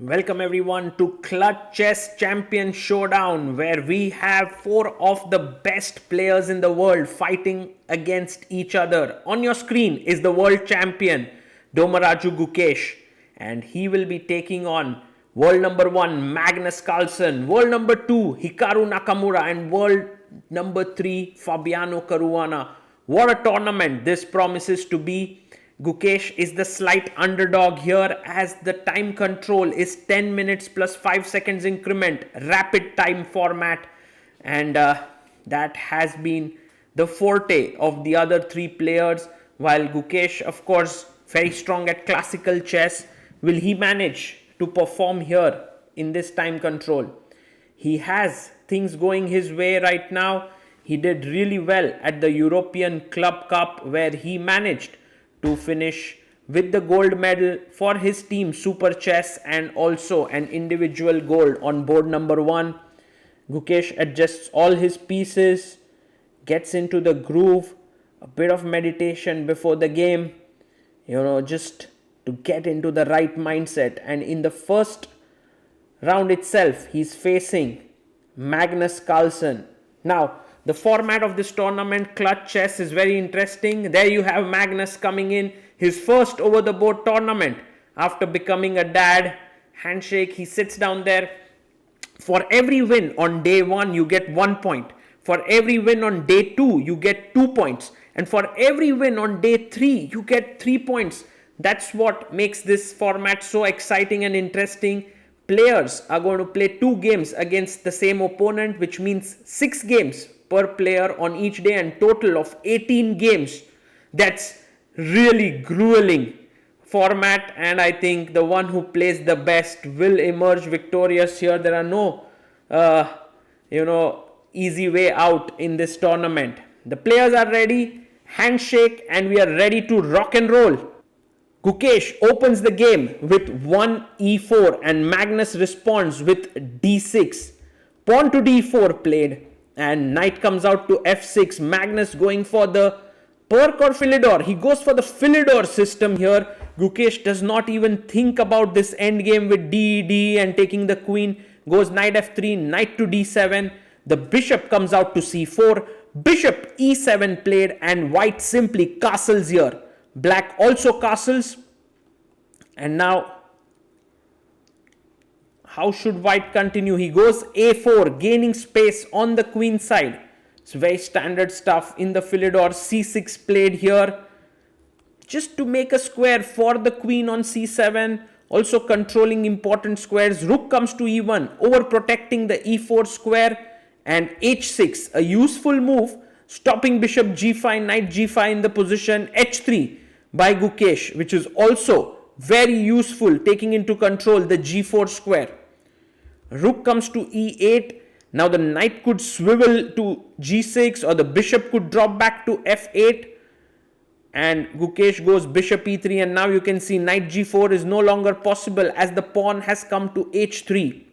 Welcome everyone to Clutch Chess Champions Showdown, where we have four of the best players in the world fighting against each other. On your screen is the world champion Domaraju Gukesh, and he will be taking on world number 1 Magnus Carlsen, world number 2 Hikaru Nakamura, and world number 3 Fabiano Caruana. What a tournament this promises to be. Gukesh is the slight underdog here as the time control is 10 minutes plus 5 seconds increment, rapid time format, and that has been the forte of the other three players. While Gukesh, of course, very strong at classical chess, will he manage to perform here in this time control? He has things going his way right now. He did really well at the European Club Cup, where he managed to finish with the gold medal for his team Super Chess and also an individual gold on board number 1. Gukesh adjusts all his pieces, gets into the groove, a bit of meditation before the game, just to get into the right mindset. And in the first round itself, he's facing Magnus Carlsen. Now, the format of this tournament, Clutch Chess, is very interesting. There you have Magnus coming in, his first over the board tournament after becoming a dad. Handshake, he sits down there. For every win on day 1, you get 1 point. For every win on day 2, you get 2 points. And for every win on day 3, you get 3 points. That's what makes this format so exciting and interesting. Players are going to play 2 games against the same opponent, which means 6 games per player on each day, and total of 18 games. That's really grueling format, and I think the one who plays the best will emerge victorious here. There are no easy way out in this tournament. The players are ready, handshake, and we are ready to rock and roll. Gukesh opens the game with 1 e4 and Magnus responds with d6. Pawn to d4 played, and knight comes out to f6. Magnus going for the Perk or Philidor. He goes for the Philidor system here. Gukesh does not even think about this endgame with d and taking the queen. Goes knight f3, knight to d7. The bishop comes out to c4. Bishop e7 played, and white simply castles here. Black also castles. And now, how should white continue? He goes a4, gaining space on the queen side. It's very standard stuff in the Philidor. c6 played here, just to make a square for the queen on c7, also controlling important squares. Rook comes to e1, overprotecting the e4 square, and h6, a useful move, stopping bishop g5, knight g5 in the position. h3 by Gukesh, which is also very useful, taking into control the g4 square. Rook comes to e8. Now the knight could swivel to g6, or the bishop could drop back to f8. And Gukesh goes bishop e3, and now you can see knight g4 is no longer possible as the pawn has come to h3.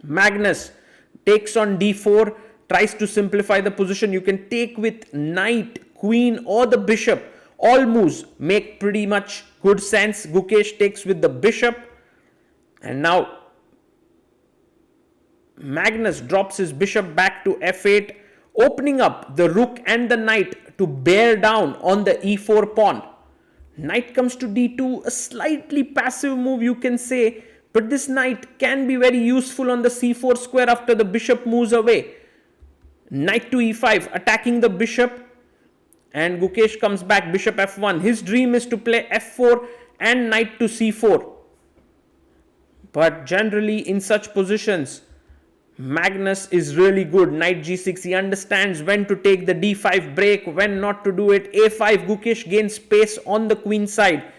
Magnus takes on d4, tries to simplify the position. You can take with knight, queen, or the bishop. All moves make pretty much good sense. Gukesh takes with the bishop, and now Magnus drops his bishop back to f8, opening up the rook and the knight to bear down on the e4 pawn. Knight comes to d2, a slightly passive move, you can say, but this knight can be very useful on the c4 square after the bishop moves away. Knight to e5, attacking the bishop, and Gukesh comes back, bishop f1. His dream is to play f4 and knight to c4. But generally in such positions, Magnus is really good. Knight g6, he understands when to take the d5 break, when not to do it. a5, Gukesh gains space on the queen side,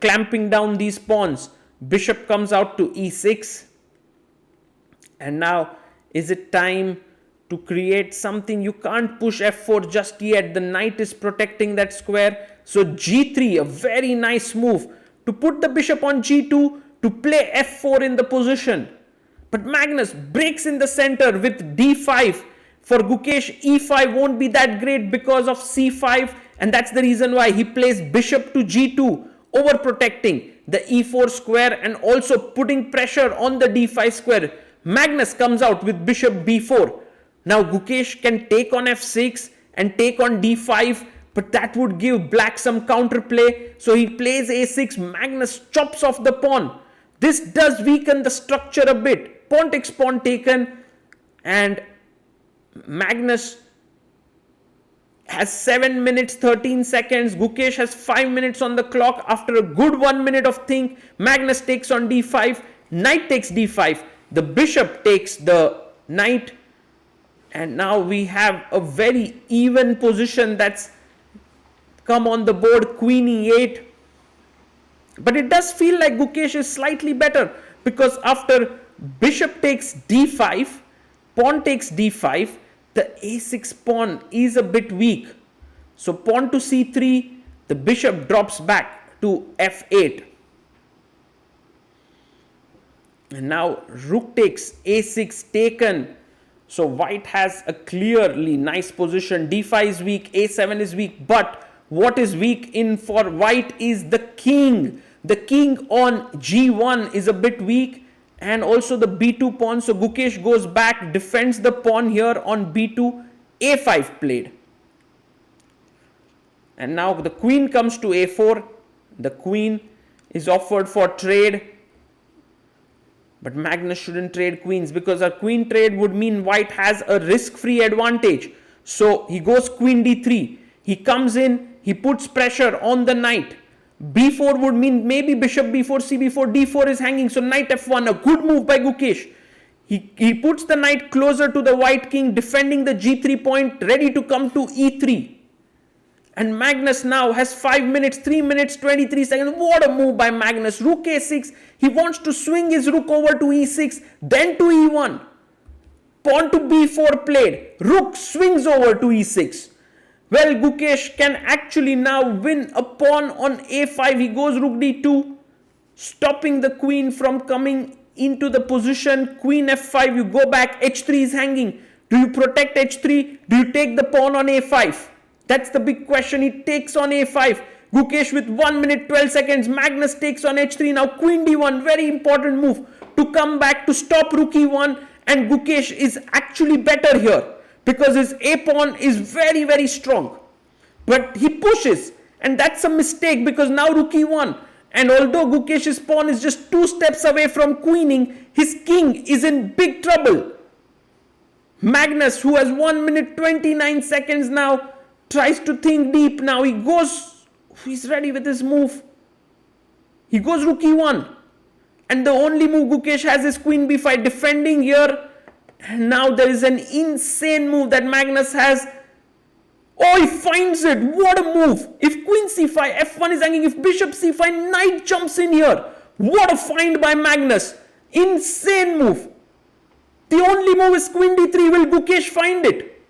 clamping down these pawns. Bishop comes out to e6. And now, is it time to create something? You can't push f4 just yet. The knight is protecting that square. So g3, a very nice move to put the bishop on g2 to play f4 in the position. But Magnus breaks in the center with d5. For Gukesh, e5 won't be that great because of c5, and that's the reason why he plays bishop to g2, overprotecting. the e4 square and also putting pressure on the d5 square. Magnus comes out with bishop b4. Now Gukesh can take on f6 and take on d5, but that would give black some counterplay. So he plays a6. Magnus chops off the pawn. This does weaken the structure a bit. Pawn takes pawn taken, and Magnus has 7 minutes 13 seconds. Gukesh has 5 minutes on the clock. After a good 1 minute of think, Magnus takes on d5. Knight takes d5. The bishop takes the knight. And now we have a very even position that's come on the board. Queen e8. But it does feel like Gukesh is slightly better, because after bishop takes d5, pawn takes d5, the a6 pawn is a bit weak. So pawn to c3, the bishop drops back to f8. And now rook takes a6 taken. So white has a clearly nice position. d5 is weak, a7 is weak, but what is weak in for white is the king. The king on g1 is a bit weak, and also the b2 pawn. So Gukesh goes back, defends the pawn here on b2, a5 played. And now the queen comes to a4. The queen is offered for trade. But Magnus shouldn't trade queens, because a queen trade would mean white has a risk-free advantage. So he goes queen d3. He comes in, he puts pressure on the knight. b4 would mean maybe bishop b4, cb4, d4 is hanging. So knight f1, a good move by Gukesh. He puts the knight closer to the white king, defending the g3 point, ready to come to e3. And Magnus now has 5 minutes, 3 minutes, 23 seconds. What a move by Magnus. Rook a6. He wants to swing his rook over to e6, then to e1. Pawn to b4 played. Rook swings over to e6. Well, Gukesh can actually now win a pawn on a5. He goes rook d2, stopping the queen from coming into the position. Queen f5, you go back, h3 is hanging. Do you protect h3? Do you take the pawn on a5? That's the big question. He takes on a5. Gukesh with 1 minute 12 seconds. Magnus takes on h3. Now queen d1, very important move to come back to stop rook e1. And Gukesh is actually better here, because his a pawn is very, very strong. But he pushes, and that's a mistake, because now rook e1. And although Gukesh's pawn is just 2 steps away from queening, his king is in big trouble. Magnus, who has 1 minute 29 seconds now, tries to think deep. Now he's ready with his move. He goes rook e1. And the only move Gukesh has is queen b5, defending here. And now there is an insane move that Magnus has. Oh, he finds it. What a move. If queen c5, f1 is hanging. If bishop c5, knight jumps in here. What a find by Magnus. Insane move. The only move is queen d3. Will Gukesh find it?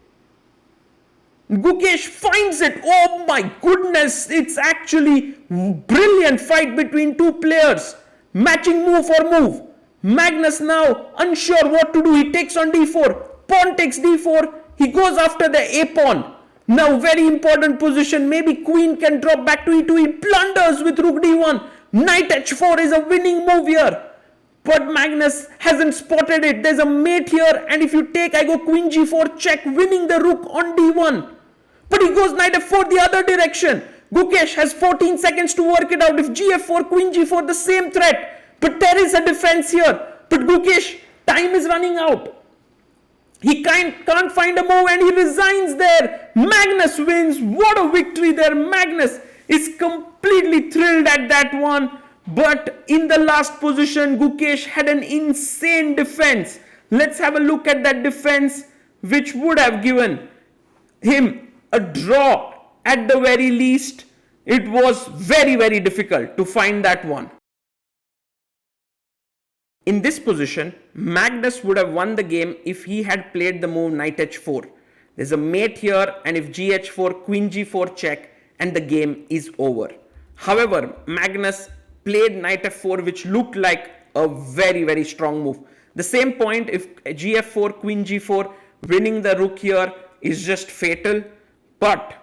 Gukesh finds it. Oh my goodness. It's actually brilliant fight between two players. Matching move for move. Magnus now unsure what to do. He takes on d4. Pawn takes d4. He goes after the a pawn. Now very important position. Maybe queen can drop back to e2. He blunders with rook d1. Knight h4 is a winning move here. But Magnus hasn't spotted it. There's a mate here. And if you take, I go queen g4 check, winning the rook on d1. But he goes knight f4 the other direction. Gukesh has 14 seconds to work it out. If gf4, queen g4, the same threat. But there is a defense here. But Gukesh, time is running out. He can't find a move and he resigns there. Magnus wins. What a victory there. Magnus is completely thrilled at that one. But in the last position, Gukesh had an insane defense. Let's have a look at that defense, which would have given him a draw at the very least. It was very, very difficult to find that one. In this position, Magnus would have won the game if he had played the move knight h4. There's a mate here, and if gh4, queen g4 check, and the game is over. However, Magnus played knight f4, which looked like a very, very strong move. The same point, if gf4, queen g4, winning the rook here is just fatal. But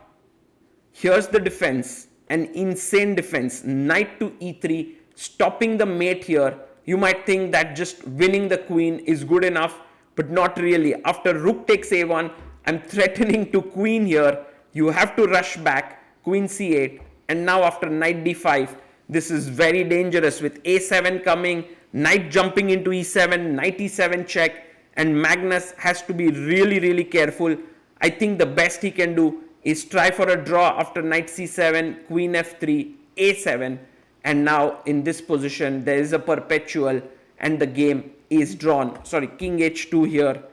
here's the defense, an insane defense. Knight to e3, stopping the mate here. You might think that just winning the queen is good enough, but not really. After rook takes a1, I'm threatening to queen here. You have to rush back, queen c8, and now after knight d5, this is very dangerous with a7 coming, knight jumping into e7, knight e7 check, and Magnus has to be really careful. I think the best he can do is try for a draw after knight c7, queen f3, a7, and now in this position there is a perpetual and the game is drawn. Sorry, king h2 here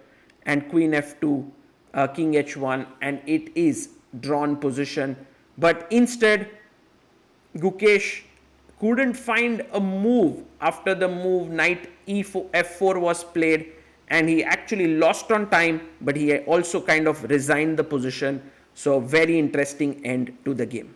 and queen f2, king h1, and it is drawn position. But instead, Gukesh couldn't find a move after the move knight e4, f4 was played, and he actually lost on time, but he also kind of resigned the position. So very interesting end to the game.